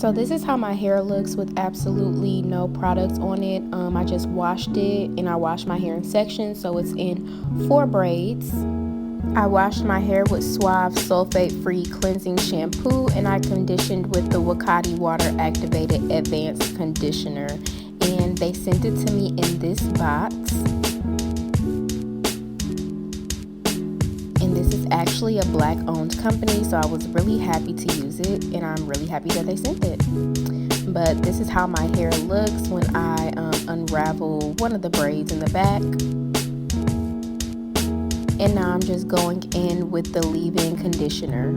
So this is how my hair looks with absolutely no products on it. I just washed it, and I washed my hair in sections, so it's in 4 braids. I washed my hair with Suave'S sulfate-free cleansing shampoo, and I conditioned with the Wakati water activated advanced conditioner, and they sent it to me in this box. And this is actually a black owned company, so I was really happy to use it, and I'm really happy that they sent it. But this is how my hair looks when I unravel one of the braids in the back. And now I'm just going in with the leave-in conditioner.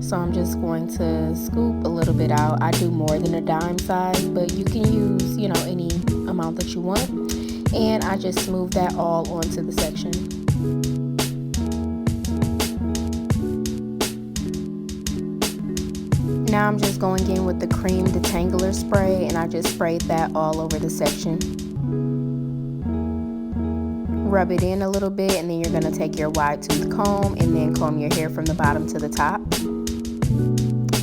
So I'm just going to scoop a little bit out. I do more than a dime size, but you can use, any amount that you want. And I just smooth that all onto the section. Now I'm just going in with the cream detangler spray, and I just sprayed that all over the section. Rub it in a little bit, and then you're going to take your wide tooth comb and then comb your hair from the bottom to the top.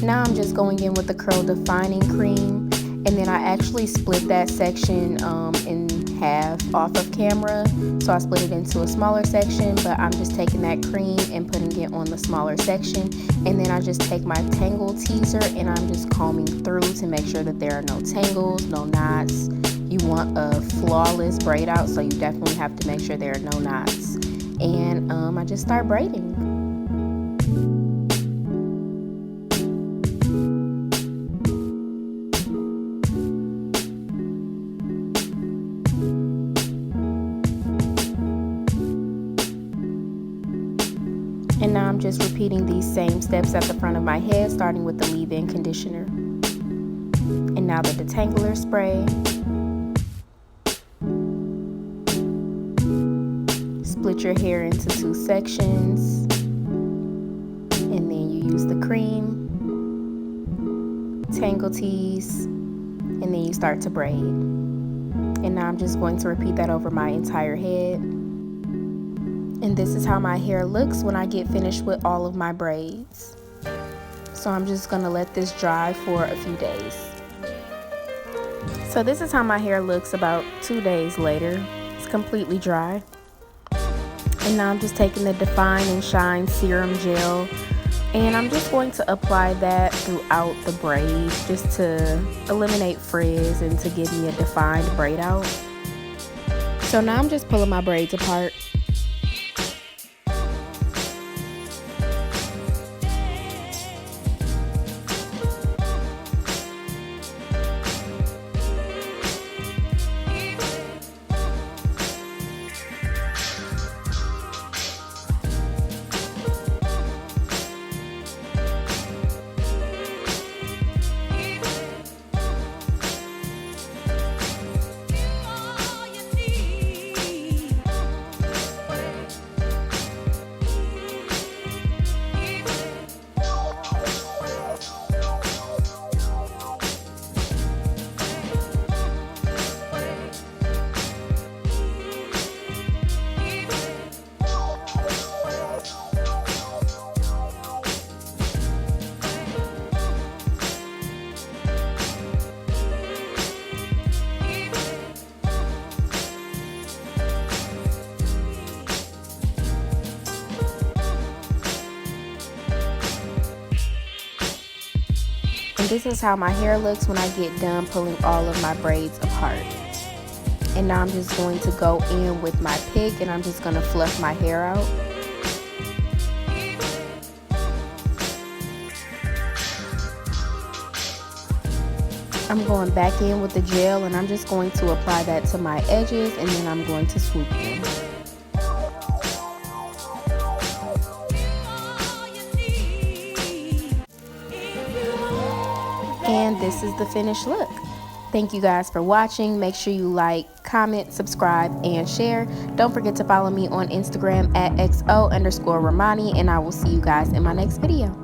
Now I'm just going in with the curl defining cream, and then I actually split that section in half off of camera. So I split it into a smaller section, but I'm just taking that cream and putting it on the smaller section. And then I just take my tangle teaser and I'm just combing through to make sure that there are no tangles, no knots. You want a flawless braid out, so you definitely have to make sure there are no knots. And I just start braiding. And now I'm just repeating these same steps at the front of my head, starting with the leave-in conditioner. And now the detangler spray. Split your hair into 2 sections. And then you use the cream, tangle tease, and then you start to braid. And now I'm just going to repeat that over my entire head. And this is how my hair looks when I get finished with all of my braids. So I'm just gonna let this dry for a few days. So this is how my hair looks about 2 days later. It's completely dry. And now I'm just taking the Define and Shine Serum Gel, and I'm just going to apply that throughout the braid just to eliminate frizz and to give me a defined braid out. So now I'm just pulling my braids apart. And this is how my hair looks when I get done pulling all of my braids apart. And now I'm just going to go in with my pick, and I'm just going to fluff my hair out. I'm going back in with the gel, and I'm just going to apply that to my edges, and then I'm going to swoop them. And this is the finished look. Thank you guys for watching. Make sure you like, comment, subscribe, and share. Don't forget to follow me on Instagram at XO_Romani, and I will see you guys in my next video.